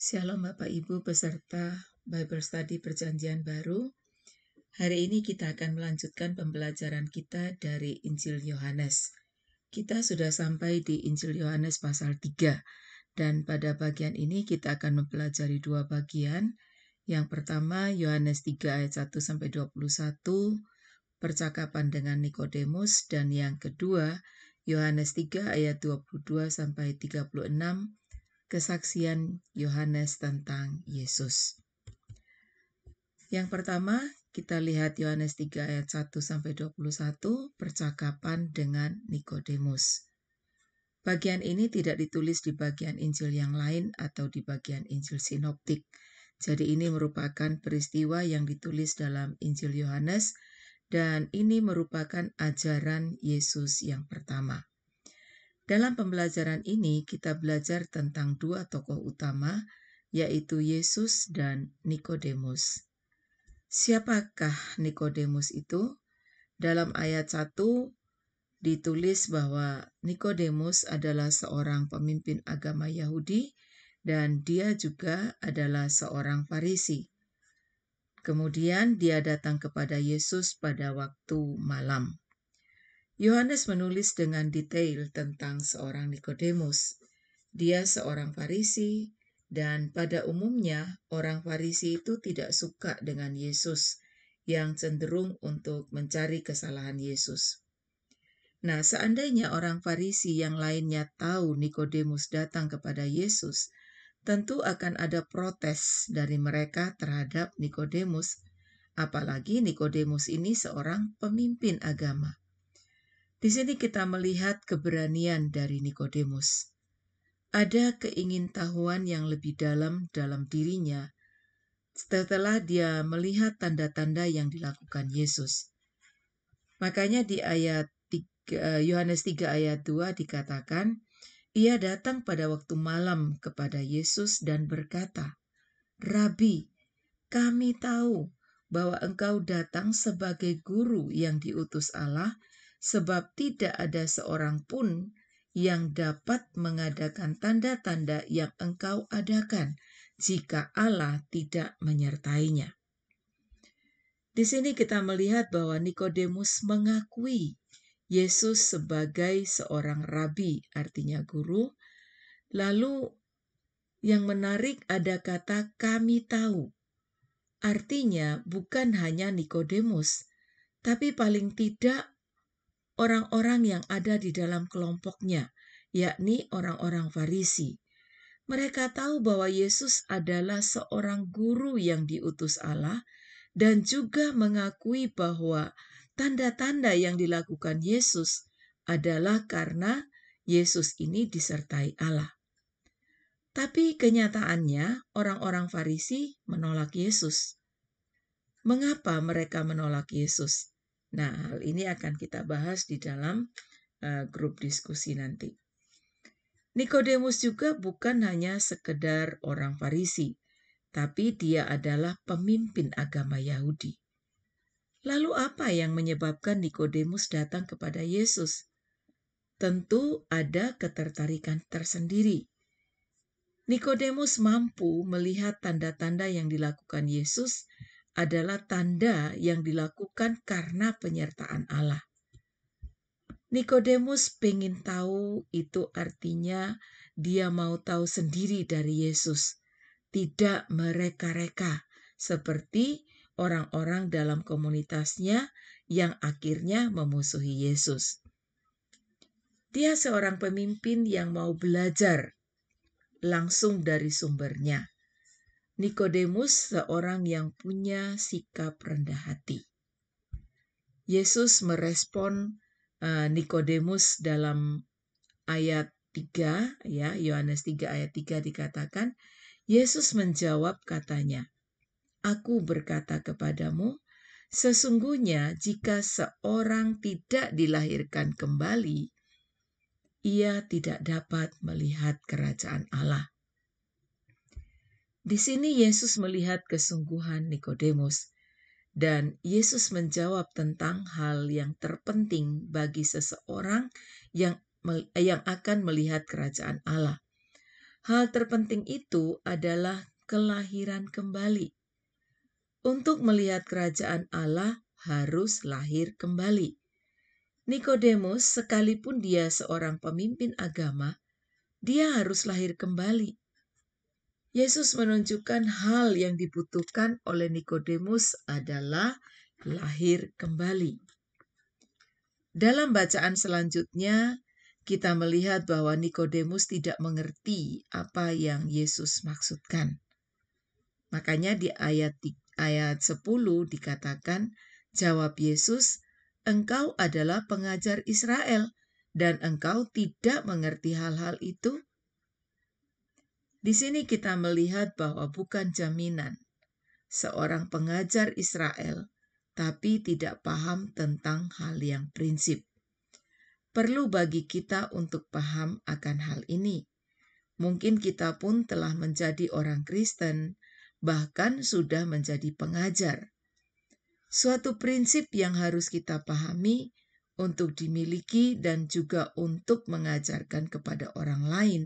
Shalom Bapak Ibu peserta Bible Study Perjanjian Baru. Hari ini kita akan melanjutkan pembelajaran kita dari Injil Yohanes. Kita sudah sampai di Injil Yohanes pasal 3 dan pada bagian ini kita akan mempelajari dua bagian. Yang pertama Yohanes 3 ayat 1 sampai 21, percakapan dengan Nikodemus, dan yang kedua Yohanes 3 ayat 22 sampai 36, kesaksian Yohanes tentang Yesus. Yang pertama, kita lihat Yohanes 3 ayat 1 sampai 21, percakapan dengan Nikodemus. Bagian ini tidak ditulis di bagian Injil yang lain atau di bagian Injil sinoptik. Jadi ini merupakan peristiwa yang ditulis dalam Injil Yohanes dan ini merupakan ajaran Yesus yang pertama. Dalam pembelajaran ini kita belajar tentang dua tokoh utama, yaitu Yesus dan Nikodemus. Siapakah Nikodemus itu? Dalam ayat 1 ditulis bahwa Nikodemus adalah seorang pemimpin agama Yahudi dan dia juga adalah seorang Farisi. Kemudian dia datang kepada Yesus pada waktu malam. Yohanes menulis dengan detail tentang seorang Nikodemus. Dia seorang Farisi dan pada umumnya orang Farisi itu tidak suka dengan Yesus, yang cenderung untuk mencari kesalahan Yesus. Nah, seandainya orang Farisi yang lainnya tahu Nikodemus datang kepada Yesus, tentu akan ada protes dari mereka terhadap Nikodemus, apalagi Nikodemus ini seorang pemimpin agama. Di sini kita melihat keberanian dari Nikodemus. Ada keingintahuan yang lebih dalam dirinya setelah dia melihat tanda-tanda yang dilakukan Yesus. Makanya di ayat Yohanes 3 ayat 2 dikatakan, ia datang pada waktu malam kepada Yesus dan berkata, "Rabi, kami tahu bahwa engkau datang sebagai guru yang diutus Allah, sebab tidak ada seorang pun yang dapat mengadakan tanda-tanda yang engkau adakan jika Allah tidak menyertainya." Di sini kita melihat bahwa Nikodemus mengakui Yesus sebagai seorang rabi, artinya guru. Lalu yang menarik ada kata kami tahu. Artinya bukan hanya Nikodemus, tapi paling tidak orang-orang yang ada di dalam kelompoknya, yakni orang-orang Farisi. Mereka tahu bahwa Yesus adalah seorang guru yang diutus Allah dan juga mengakui bahwa tanda-tanda yang dilakukan Yesus adalah karena Yesus ini disertai Allah. Tapi kenyataannya orang-orang Farisi menolak Yesus. Mengapa mereka menolak Yesus? Nah, hal ini akan kita bahas di dalam grup diskusi nanti. Nikodemus juga bukan hanya sekedar orang Farisi, tapi dia adalah pemimpin agama Yahudi. Lalu apa yang menyebabkan Nikodemus datang kepada Yesus? Tentu ada ketertarikan tersendiri. Nikodemus mampu melihat tanda-tanda yang dilakukan Yesus adalah tanda yang dilakukan karena penyertaan Allah. Nikodemus pengen tahu, itu artinya dia mau tahu sendiri dari Yesus, tidak mereka-reka seperti orang-orang dalam komunitasnya yang akhirnya memusuhi Yesus. Dia seorang pemimpin yang mau belajar langsung dari sumbernya. Nikodemus seorang yang punya sikap rendah hati. Yesus merespon Nikodemus dalam ayat 3, ya, Yohanes 3 ayat 3 dikatakan, Yesus menjawab katanya, "Aku berkata kepadamu, sesungguhnya jika seorang tidak dilahirkan kembali, ia tidak dapat melihat kerajaan Allah." Di sini Yesus melihat kesungguhan Nikodemus dan Yesus menjawab tentang hal yang terpenting bagi seseorang yang akan melihat kerajaan Allah. Hal terpenting itu adalah kelahiran kembali. Untuk melihat kerajaan Allah harus lahir kembali. Nikodemus, sekalipun dia seorang pemimpin agama, dia harus lahir kembali. Yesus menunjukkan hal yang dibutuhkan oleh Nikodemus adalah lahir kembali. Dalam bacaan selanjutnya, kita melihat bahwa Nikodemus tidak mengerti apa yang Yesus maksudkan. Makanya di ayat 10 dikatakan, jawab Yesus, "Engkau adalah pengajar Israel, dan engkau tidak mengerti hal-hal itu?" Di sini kita melihat bahwa bukan jaminan seorang pengajar Israel, tapi tidak paham tentang hal yang prinsip. Perlu bagi kita untuk paham akan hal ini. Mungkin kita pun telah menjadi orang Kristen, bahkan sudah menjadi pengajar. Suatu prinsip yang harus kita pahami untuk dimiliki dan juga untuk mengajarkan kepada orang lain,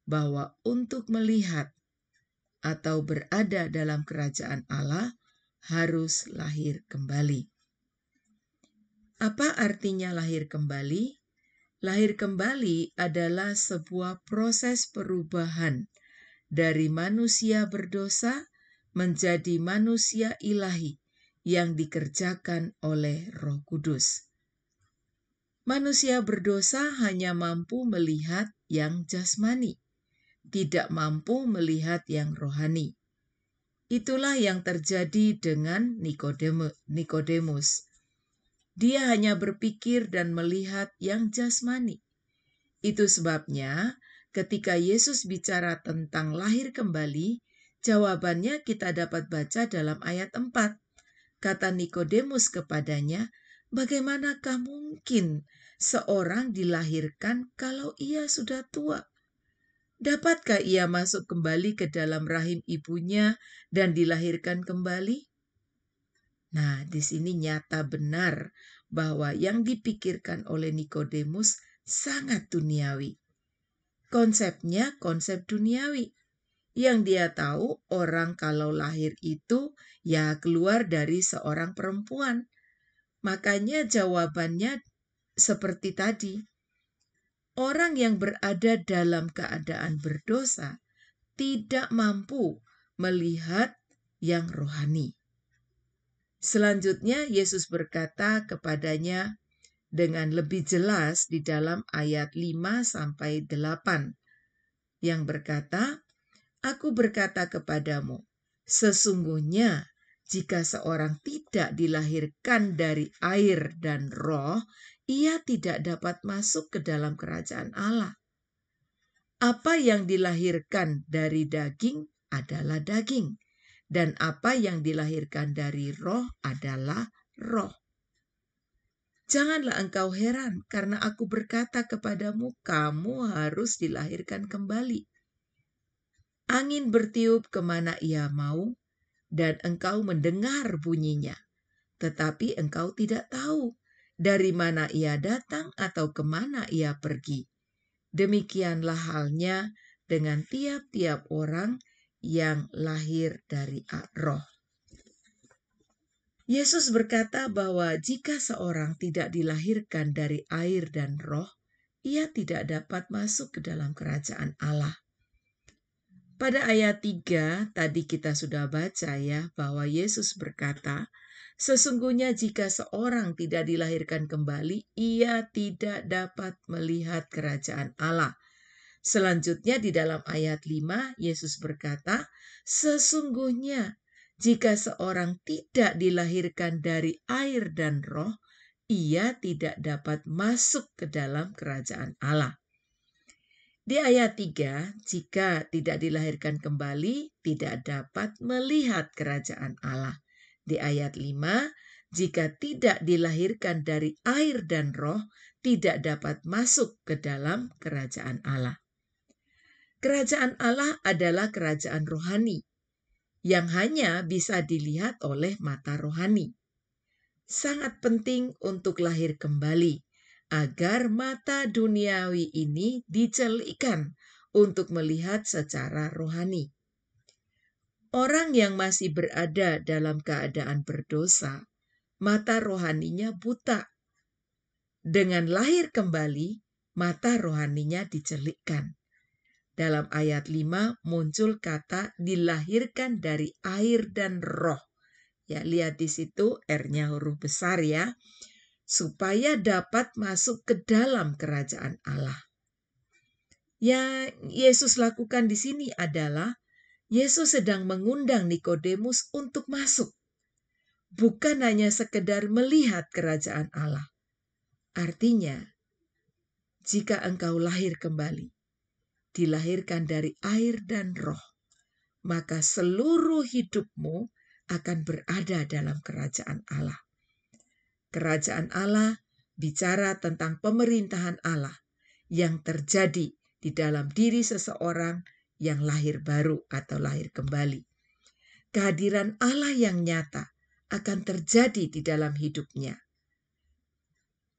bahwa untuk melihat atau berada dalam kerajaan Allah harus lahir kembali. Apa artinya lahir kembali? Lahir kembali adalah sebuah proses perubahan dari manusia berdosa menjadi manusia ilahi yang dikerjakan oleh Roh Kudus. Manusia berdosa hanya mampu melihat yang jasmani, tidak mampu melihat yang rohani. Itulah yang terjadi dengan Nikodemus. Dia hanya berpikir dan melihat yang jasmani. Itu sebabnya ketika Yesus bicara tentang lahir kembali, jawabannya kita dapat baca dalam ayat 4. Kata Nikodemus kepadanya, "Bagaimanakah mungkin seorang dilahirkan kalau ia sudah tua? Dapatkah ia masuk kembali ke dalam rahim ibunya dan dilahirkan kembali?" Nah, di sini nyata benar bahwa yang dipikirkan oleh Nikodemus sangat duniawi. Konsepnya konsep duniawi. Yang dia tahu orang kalau lahir itu ya keluar dari seorang perempuan. Makanya jawabannya seperti tadi. Orang yang berada dalam keadaan berdosa tidak mampu melihat yang rohani. Selanjutnya Yesus berkata kepadanya dengan lebih jelas di dalam ayat 5-8 yang berkata, "Aku berkata kepadamu, sesungguhnya jika seorang tidak dilahirkan dari air dan roh, ia tidak dapat masuk ke dalam kerajaan Allah. Apa yang dilahirkan dari daging adalah daging, dan apa yang dilahirkan dari roh adalah roh. Janganlah engkau heran karena aku berkata kepadamu, kamu harus dilahirkan kembali. Angin bertiup kemana ia mau, dan engkau mendengar bunyinya, tetapi engkau tidak tahu dari mana ia datang atau kemana ia pergi. Demikianlah halnya dengan tiap-tiap orang yang lahir dari roh." Yesus berkata bahwa jika seorang tidak dilahirkan dari air dan roh, ia tidak dapat masuk ke dalam kerajaan Allah. Pada ayat 3 tadi kita sudah baca ya, bahwa Yesus berkata, sesungguhnya jika seorang tidak dilahirkan kembali, ia tidak dapat melihat kerajaan Allah. Selanjutnya di dalam ayat 5, Yesus berkata, sesungguhnya jika seorang tidak dilahirkan dari air dan roh, ia tidak dapat masuk ke dalam kerajaan Allah. Di ayat 3, jika tidak dilahirkan kembali, tidak dapat melihat kerajaan Allah. Di ayat 5, jika tidak dilahirkan dari air dan roh, tidak dapat masuk ke dalam kerajaan Allah. Kerajaan Allah adalah kerajaan rohani yang hanya bisa dilihat oleh mata rohani. Sangat penting untuk lahir kembali agar mata duniawi ini dicelikkan untuk melihat secara rohani. Orang yang masih berada dalam keadaan berdosa, mata rohaninya buta. Dengan lahir kembali, mata rohaninya dicelikkan. Dalam ayat 5 muncul kata dilahirkan dari air dan roh. Ya, lihat di situ R-nya huruf besar ya. Supaya dapat masuk ke dalam kerajaan Allah. Yang Yesus lakukan di sini adalah Yesus sedang mengundang Nikodemus untuk masuk. Bukan hanya sekedar melihat kerajaan Allah. Artinya, jika engkau lahir kembali, dilahirkan dari air dan roh, maka seluruh hidupmu akan berada dalam kerajaan Allah. Kerajaan Allah bicara tentang pemerintahan Allah yang terjadi di dalam diri seseorang yang lahir baru atau lahir kembali. Kehadiran Allah yang nyata akan terjadi di dalam hidupnya.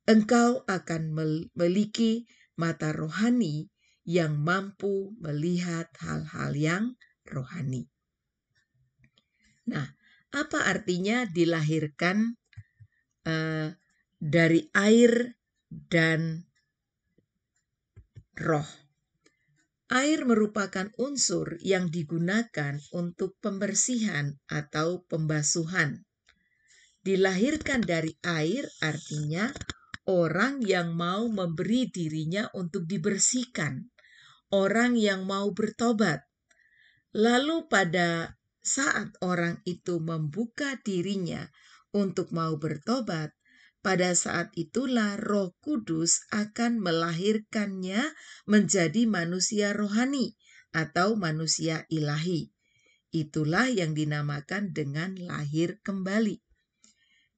Engkau akan memiliki mata rohani yang mampu melihat hal-hal yang rohani. Nah, apa artinya dilahirkan dari air dan roh? Air merupakan unsur yang digunakan untuk pembersihan atau pembasuhan. Dilahirkan dari air artinya orang yang mau memberi dirinya untuk dibersihkan, orang yang mau bertobat. Lalu pada saat orang itu membuka dirinya untuk mau bertobat, pada saat itulah Roh Kudus akan melahirkannya menjadi manusia rohani atau manusia ilahi. Itulah yang dinamakan dengan lahir kembali.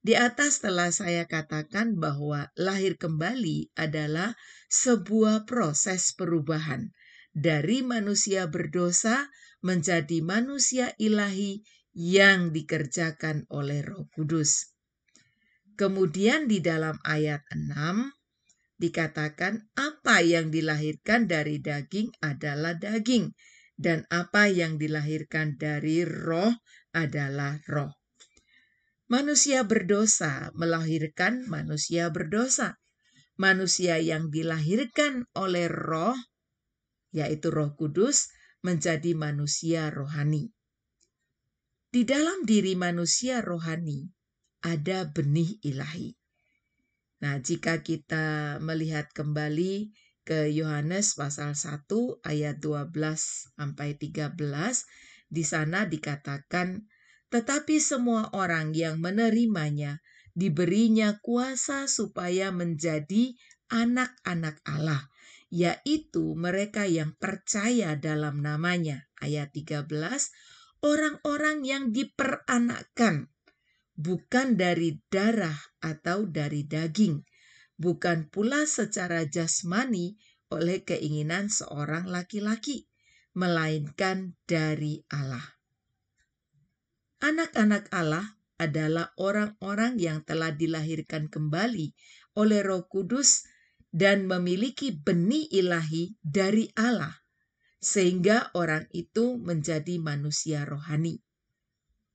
Di atas telah saya katakan bahwa lahir kembali adalah sebuah proses perubahan dari manusia berdosa menjadi manusia ilahi yang dikerjakan oleh Roh Kudus. Kemudian di dalam ayat 6 dikatakan apa yang dilahirkan dari daging adalah daging dan apa yang dilahirkan dari roh adalah roh. Manusia berdosa melahirkan manusia berdosa. Manusia yang dilahirkan oleh roh, yaitu Roh Kudus, menjadi manusia rohani. Di dalam diri manusia rohani ada benih ilahi. Nah, jika kita melihat kembali ke Yohanes pasal 1 ayat 12 sampai 13, di sana dikatakan, tetapi semua orang yang menerimanya diberinya kuasa supaya menjadi anak-anak Allah, yaitu mereka yang percaya dalam namanya. Ayat 13, orang-orang yang diperanakkan, bukan dari darah atau dari daging, bukan pula secara jasmani oleh keinginan seorang laki-laki, melainkan dari Allah. Anak-anak Allah adalah orang-orang yang telah dilahirkan kembali oleh Roh Kudus dan memiliki benih ilahi dari Allah, sehingga orang itu menjadi manusia rohani.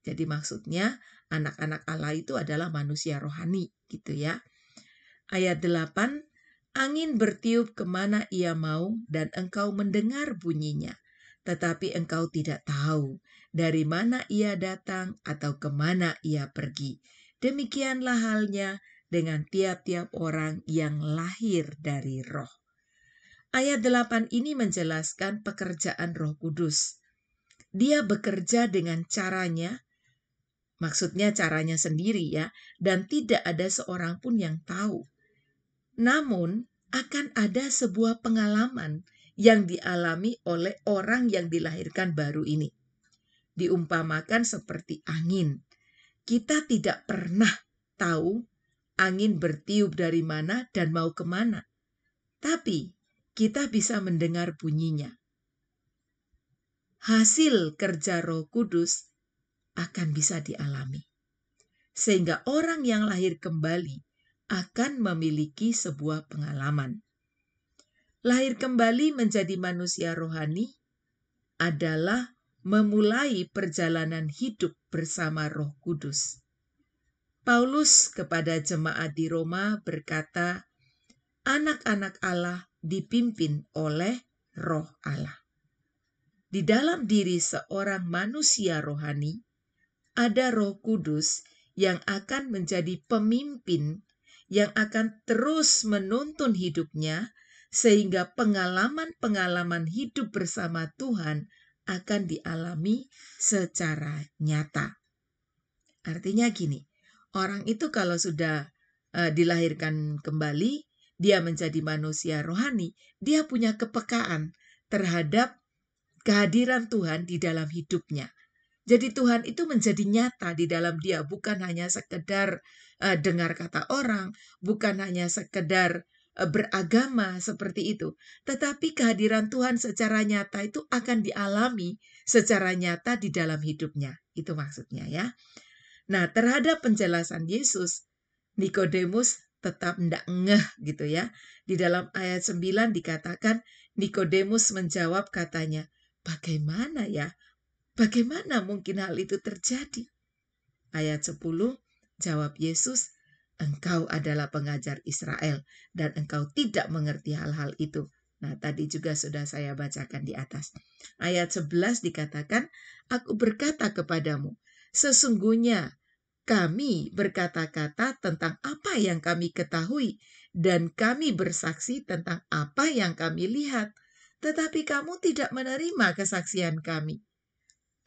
Jadi maksudnya anak-anak Allah itu adalah manusia rohani, gitu ya. Ayat 8, angin bertiup kemana ia mau dan engkau mendengar bunyinya, tetapi engkau tidak tahu dari mana ia datang atau kemana ia pergi. Demikianlah halnya dengan tiap-tiap orang yang lahir dari roh. Ayat 8 ini menjelaskan pekerjaan Roh Kudus. Dia bekerja dengan caranya, maksudnya caranya sendiri ya, dan tidak ada seorang pun yang tahu. Namun akan ada sebuah pengalaman yang dialami oleh orang yang dilahirkan baru ini. Diumpamakan seperti angin. Kita tidak pernah tahu angin bertiup dari mana dan mau kemana. Tapi kita bisa mendengar bunyinya. Hasil kerja Roh Kudus akan bisa dialami. Sehingga orang yang lahir kembali akan memiliki sebuah pengalaman. Lahir kembali menjadi manusia rohani adalah memulai perjalanan hidup bersama Roh Kudus. Paulus kepada jemaat di Roma berkata, anak-anak Allah dipimpin oleh Roh Allah. Di dalam diri seorang manusia rohani, ada Roh Kudus yang akan menjadi pemimpin, yang akan terus menuntun hidupnya, sehingga pengalaman-pengalaman hidup bersama Tuhan akan dialami secara nyata. Artinya gini, orang itu kalau sudah dilahirkan kembali, dia menjadi manusia rohani, dia punya kepekaan terhadap kehadiran Tuhan di dalam hidupnya. Jadi Tuhan itu menjadi nyata di dalam dia, bukan hanya sekedar dengar kata orang, bukan hanya sekedar beragama seperti itu. Tetapi kehadiran Tuhan secara nyata itu akan dialami secara nyata di dalam hidupnya. Itu maksudnya ya. Nah, terhadap penjelasan Yesus, Nikodemus tetap tidak ngeh gitu ya. Di dalam ayat 9 dikatakan, Nikodemus menjawab katanya, bagaimana ya? Bagaimana mungkin hal itu terjadi? Ayat 10, jawab Yesus, engkau adalah pengajar Israel dan engkau tidak mengerti hal-hal itu. Nah, tadi juga sudah saya bacakan di atas. Ayat 11 dikatakan, aku berkata kepadamu, sesungguhnya kami berkata-kata tentang apa yang kami ketahui dan kami bersaksi tentang apa yang kami lihat. Tetapi kamu tidak menerima kesaksian kami.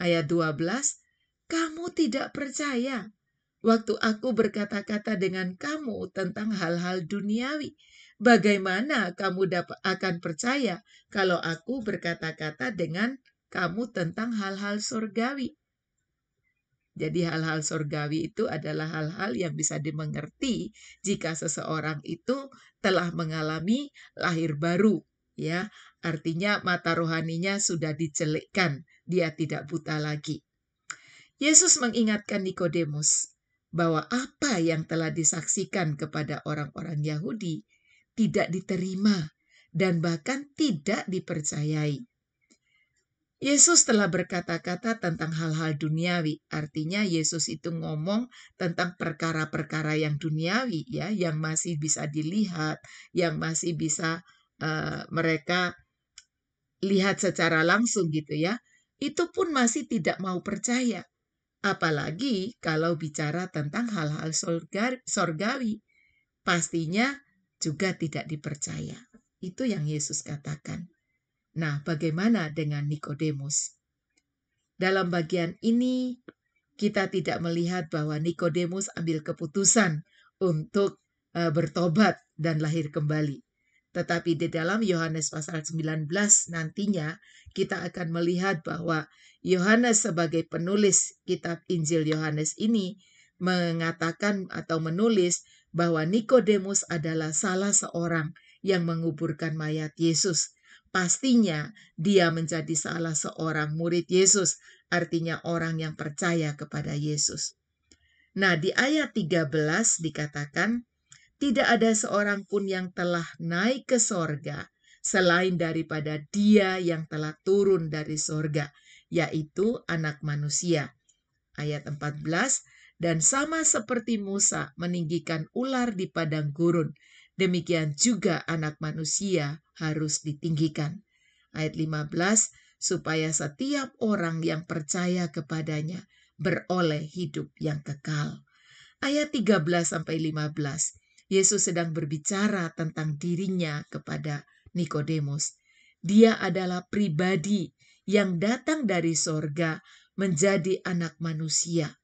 Ayat 12, kamu tidak percaya waktu aku berkata-kata dengan kamu tentang hal-hal duniawi. Bagaimana kamu akan percaya kalau aku berkata-kata dengan kamu tentang hal-hal surgawi? Jadi hal-hal surgawi itu adalah hal-hal yang bisa dimengerti jika seseorang itu telah mengalami lahir baru. Ya, artinya mata rohaninya sudah dicelikkan, dia tidak buta lagi. Yesus mengingatkan Nikodemus bahwa apa yang telah disaksikan kepada orang-orang Yahudi tidak diterima dan bahkan tidak dipercayai. Yesus telah berkata-kata tentang hal-hal duniawi. Artinya Yesus itu ngomong tentang perkara-perkara yang duniawi ya, yang masih bisa dilihat, yang masih bisa mereka lihat secara langsung gitu ya. Itu pun masih tidak mau percaya. Apalagi kalau bicara tentang hal-hal sorgawi, pastinya juga tidak dipercaya. Itu yang Yesus katakan. Nah, bagaimana dengan Nikodemus? Dalam bagian ini, kita tidak melihat bahwa Nikodemus ambil keputusan untuk bertobat dan lahir kembali. Tetapi di dalam Yohanes pasal 19 nantinya kita akan melihat bahwa Yohanes sebagai penulis kitab Injil Yohanes ini mengatakan atau menulis bahwa Nikodemus adalah salah seorang yang menguburkan mayat Yesus. Pastinya dia menjadi salah seorang murid Yesus, artinya orang yang percaya kepada Yesus. Nah, di ayat 13 dikatakan, tidak ada seorang pun yang telah naik ke sorga selain daripada dia yang telah turun dari sorga, yaitu anak manusia. Ayat 14, dan sama seperti Musa meninggikan ular di padang gurun, demikian juga anak manusia harus ditinggikan. Ayat 15, supaya setiap orang yang percaya kepadanya beroleh hidup yang kekal. Ayat 13-15, Yesus sedang berbicara tentang dirinya kepada Nikodemus. Dia adalah pribadi yang datang dari sorga menjadi anak manusia.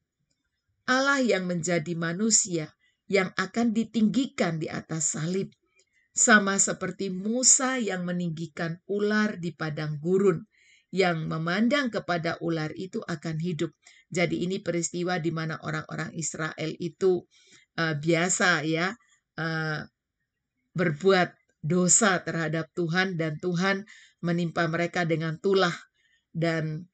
Allah yang menjadi manusia yang akan ditinggikan di atas salib. Sama seperti Musa yang meninggikan ular di padang gurun. Yang memandang kepada ular itu akan hidup. Jadi ini peristiwa di mana orang-orang Israel itu biasa ya berbuat dosa terhadap Tuhan dan Tuhan menimpa mereka dengan tulah, dan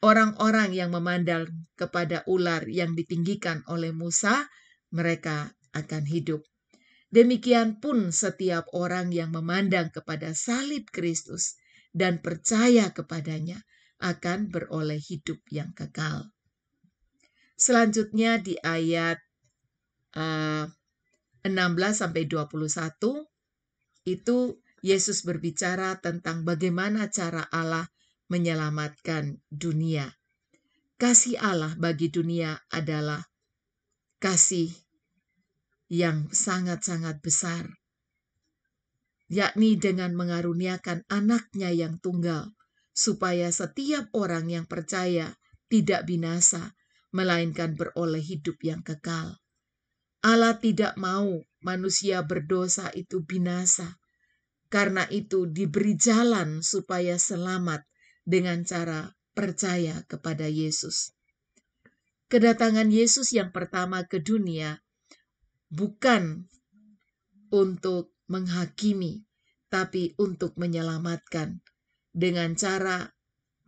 orang-orang yang memandang kepada ular yang ditinggikan oleh Musa, mereka akan hidup. Demikian pun setiap orang yang memandang kepada salib Kristus dan percaya kepadanya akan beroleh hidup yang kekal. Selanjutnya di ayat 16-21 itu Yesus berbicara tentang bagaimana cara Allah menyelamatkan dunia. Kasih Allah bagi dunia adalah kasih yang sangat-sangat besar, yakni dengan mengaruniakan anaknya yang tunggal, supaya setiap orang yang percaya tidak binasa, melainkan beroleh hidup yang kekal. Allah tidak mau manusia berdosa itu binasa, karena itu diberi jalan supaya selamat dengan cara percaya kepada Yesus. Kedatangan Yesus yang pertama ke dunia bukan untuk menghakimi, tapi untuk menyelamatkan dengan cara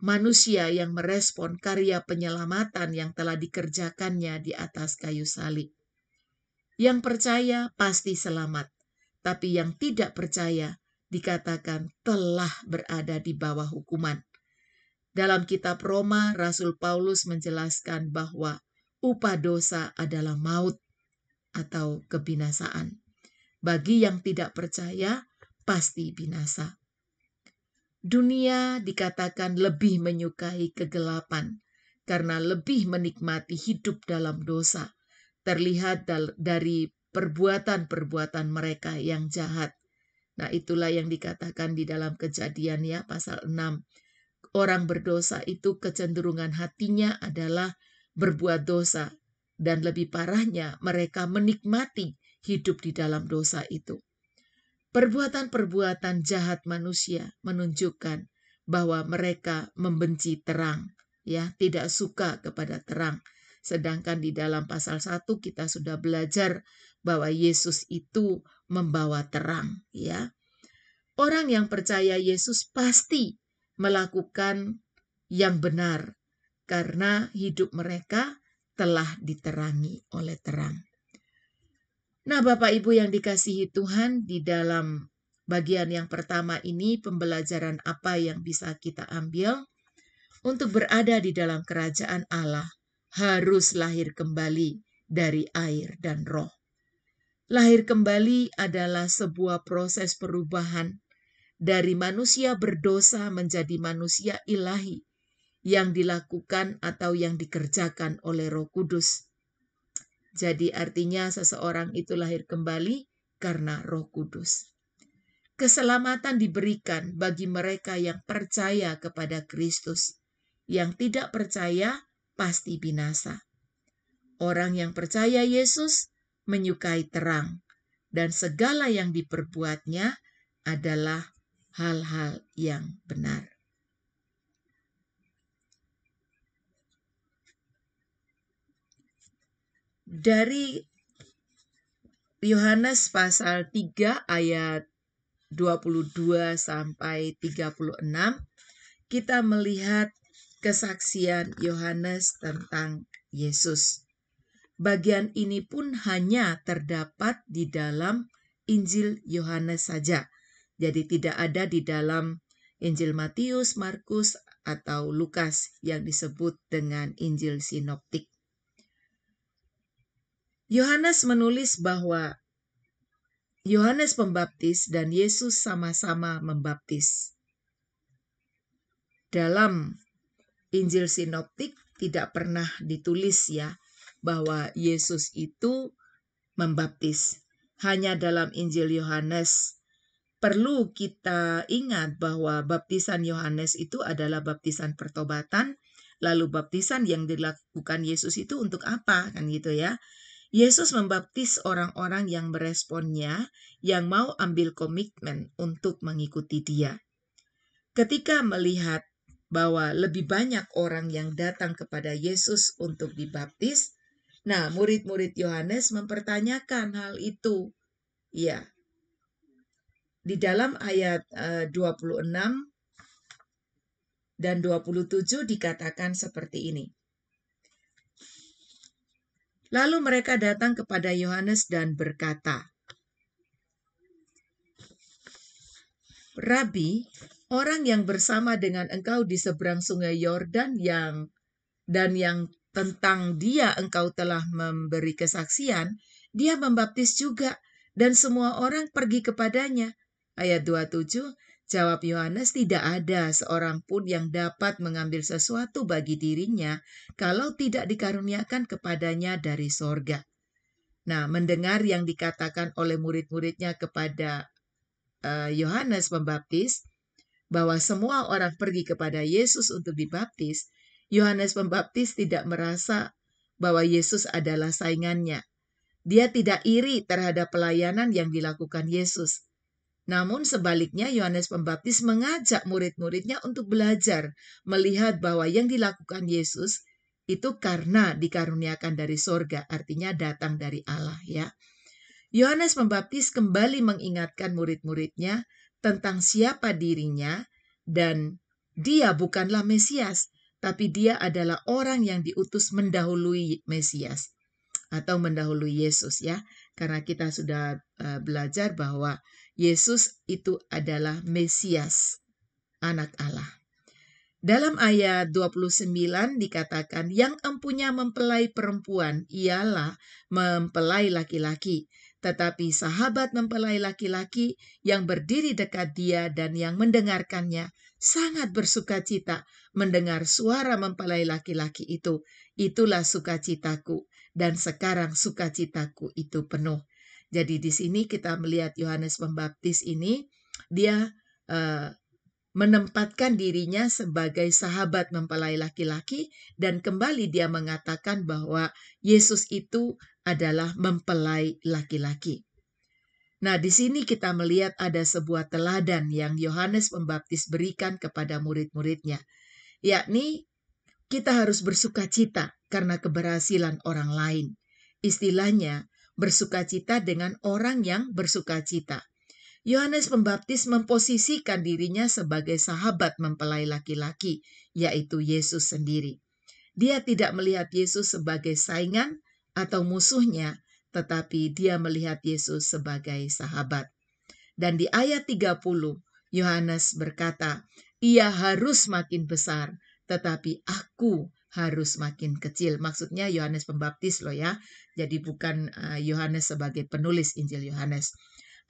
manusia yang merespon karya penyelamatan yang telah dikerjakannya di atas kayu salib. Yang percaya pasti selamat, tapi yang tidak percaya dikatakan telah berada di bawah hukuman. Dalam kitab Roma, Rasul Paulus menjelaskan bahwa upah dosa adalah maut atau kebinasaan. Bagi yang tidak percaya, pasti binasa. Dunia dikatakan lebih menyukai kegelapan karena lebih menikmati hidup dalam dosa. Terlihat dari perbuatan-perbuatan mereka yang jahat. Nah, itulah yang dikatakan di dalam Kejadian ya, pasal 6. Orang berdosa itu kecenderungan hatinya adalah berbuat dosa. Dan lebih parahnya, mereka menikmati hidup di dalam dosa itu. Perbuatan-perbuatan jahat manusia menunjukkan bahwa mereka membenci terang, ya, tidak suka kepada terang. Sedangkan di dalam pasal 1 kita sudah belajar bahwa Yesus itu membawa terang, ya. Orang yang percaya Yesus pasti melakukan yang benar karena hidup mereka telah diterangi oleh terang. Nah, Bapak Ibu yang dikasihi Tuhan, di dalam bagian yang pertama ini pembelajaran apa yang bisa kita ambil? Untuk berada di dalam kerajaan Allah harus lahir kembali dari air dan roh. Lahir kembali adalah sebuah proses perubahan dari manusia berdosa menjadi manusia ilahi yang dilakukan atau yang dikerjakan oleh Roh Kudus. Jadi artinya seseorang itu lahir kembali karena Roh Kudus. Keselamatan diberikan bagi mereka yang percaya kepada Kristus. Yang tidak percaya pasti binasa. Orang yang percaya Yesus menyukai terang, dan segala yang diperbuatnya adalah hal-hal yang benar. Dari Yohanes pasal 3 ayat 22 sampai 36, kita melihat kesaksian Yohanes tentang Yesus. Bagian ini pun hanya terdapat di dalam Injil Yohanes saja. Jadi tidak ada di dalam Injil Matius, Markus, atau Lukas yang disebut dengan Injil Sinoptik. Yohanes menulis bahwa Yohanes Pembaptis dan Yesus sama-sama membaptis. Dalam Injil Sinoptik tidak pernah ditulis ya bahwa Yesus itu membaptis. Hanya dalam Injil Yohanes. Perlu kita ingat bahwa baptisan Yohanes itu adalah baptisan pertobatan, lalu baptisan yang dilakukan Yesus itu untuk apa, kan gitu ya. Yesus membaptis orang-orang yang meresponnya, yang mau ambil komitmen untuk mengikuti Dia. Ketika melihat bahwa lebih banyak orang yang datang kepada Yesus untuk dibaptis, nah murid-murid Yohanes mempertanyakan hal itu. Ya, di dalam ayat 26 dan 27 dikatakan seperti ini. Lalu mereka datang kepada Yohanes dan berkata, Rabi, orang yang bersama dengan engkau di seberang sungai Yordan yang tentang dia engkau telah memberi kesaksian, dia membaptis juga, dan semua orang pergi kepadanya. Ayat 27, jawab Yohanes, tidak ada seorang pun yang dapat mengambil sesuatu bagi dirinya kalau tidak dikaruniakan kepadanya dari sorga. Nah, mendengar yang dikatakan oleh murid-muridnya kepada Yohanes Pembaptis, bahwa semua orang pergi kepada Yesus untuk dibaptis, Yohanes Pembaptis tidak merasa bahwa Yesus adalah saingannya. Dia tidak iri terhadap pelayanan yang dilakukan Yesus. Namun sebaliknya Yohanes Pembaptis mengajak murid-muridnya untuk belajar, melihat bahwa yang dilakukan Yesus itu karena dikaruniakan dari sorga, artinya datang dari Allah ya. Yohanes Pembaptis kembali mengingatkan murid-muridnya tentang siapa dirinya, dan dia bukanlah Mesias, tapi dia adalah orang yang diutus mendahului Mesias atau mendahului Yesus ya. Karena kita sudah belajar bahwa Yesus itu adalah Mesias, anak Allah. Dalam ayat 29 dikatakan, yang empunya mempelai perempuan ialah mempelai laki-laki. Tetapi sahabat mempelai laki-laki yang berdiri dekat dia dan yang mendengarkannya sangat bersukacita mendengar suara mempelai laki-laki itu. Itulah sukacitaku, dan sekarang sukacitaku itu penuh. Jadi di sini kita melihat Yohanes Pembaptis ini, dia menempatkan dirinya sebagai sahabat mempelai laki-laki, dan kembali dia mengatakan bahwa Yesus itu adalah mempelai laki-laki. Nah, di sini kita melihat ada sebuah teladan yang Yohanes Pembaptis berikan kepada murid-muridnya, yakni kita harus bersukacita karena keberhasilan orang lain. Istilahnya, bersukacita dengan orang yang bersukacita. Yohanes Pembaptis memposisikan dirinya sebagai sahabat mempelai laki-laki, yaitu Yesus sendiri. Dia tidak melihat Yesus sebagai saingan atau musuhnya, tetapi dia melihat Yesus sebagai sahabat. Dan di ayat 30, Yohanes berkata, ia harus makin besar, tetapi aku harus makin kecil. Maksudnya Yohanes Pembaptis loh ya. Jadi bukan Yohanes sebagai penulis Injil Yohanes.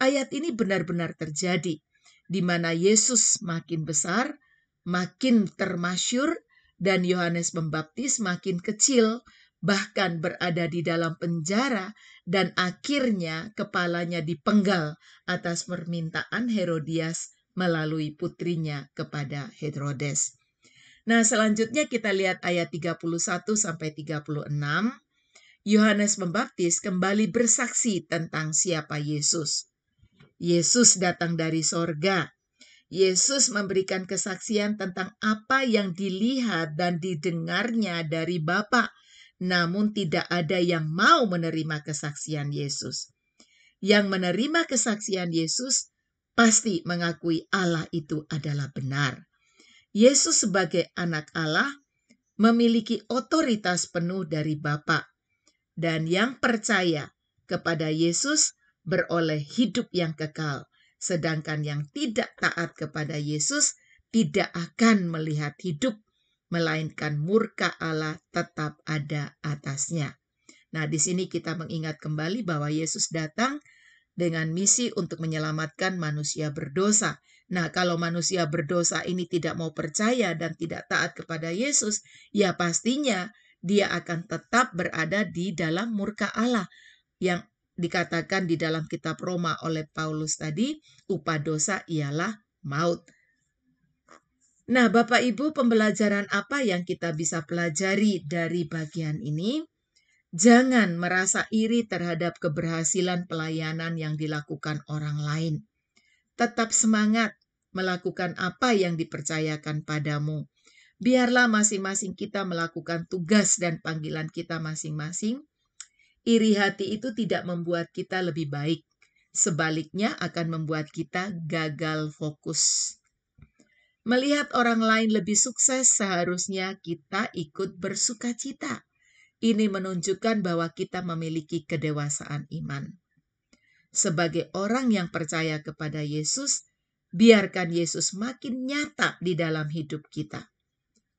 Ayat ini benar-benar terjadi, di mana Yesus makin besar, makin termasyur, dan Yohanes Pembaptis makin kecil, bahkan berada di dalam penjara, dan akhirnya kepalanya dipenggal atas permintaan Herodias melalui putrinya kepada Herodes. Nah, selanjutnya kita lihat ayat 31 sampai 36. Yohanes Pembaptis kembali bersaksi tentang siapa Yesus. Yesus datang dari sorga. Yesus memberikan kesaksian tentang apa yang dilihat dan didengarnya dari Bapa, namun tidak ada yang mau menerima kesaksian Yesus. Yang menerima kesaksian Yesus pasti mengakui Allah itu adalah benar. Yesus sebagai anak Allah memiliki otoritas penuh dari Bapa, dan yang percaya kepada Yesus beroleh hidup yang kekal. Sedangkan yang tidak taat kepada Yesus tidak akan melihat hidup, melainkan murka Allah tetap ada atasnya. Nah, di sini kita mengingat kembali bahwa Yesus datang dengan misi untuk menyelamatkan manusia berdosa. Nah, kalau manusia berdosa ini tidak mau percaya dan tidak taat kepada Yesus, ya pastinya dia akan tetap berada di dalam murka Allah, yang dikatakan di dalam kitab Roma oleh Paulus tadi, upah dosa ialah maut. Nah, Bapak Ibu, pembelajaran apa yang kita bisa pelajari dari bagian ini? Jangan merasa iri terhadap keberhasilan pelayanan yang dilakukan orang lain. Tetap semangat melakukan apa yang dipercayakan padamu. Biarlah masing-masing kita melakukan tugas dan panggilan kita masing-masing. Iri hati itu tidak membuat kita lebih baik. Sebaliknya akan membuat kita gagal fokus. Melihat orang lain lebih sukses, seharusnya kita ikut bersukacita. Ini menunjukkan bahwa kita memiliki kedewasaan iman. Sebagai orang yang percaya kepada Yesus, Biarkan Yesus makin nyata di dalam hidup kita.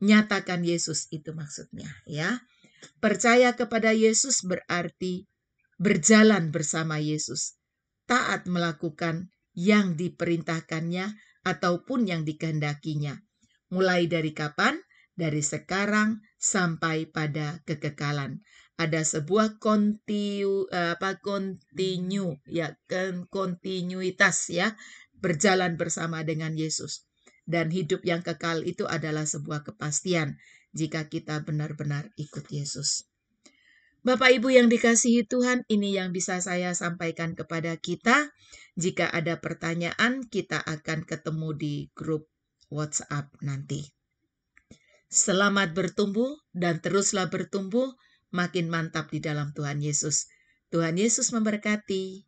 Nyatakan Yesus, itu maksudnya ya. Percaya kepada Yesus berarti berjalan bersama Yesus. Taat melakukan yang diperintahkannya ataupun yang dikehendakinya. Mulai dari kapan? Dari sekarang sampai pada kekekalan. Ada sebuah kontinuitas ya, berjalan bersama dengan Yesus. Dan hidup yang kekal itu adalah sebuah kepastian jika kita benar-benar ikut Yesus. Bapak Ibu yang dikasihi Tuhan, ini yang bisa saya sampaikan kepada kita. Jika ada pertanyaan, kita akan ketemu di grup WhatsApp nanti. Selamat bertumbuh dan teruslah bertumbuh makin mantap di dalam Tuhan Yesus. Tuhan Yesus memberkati.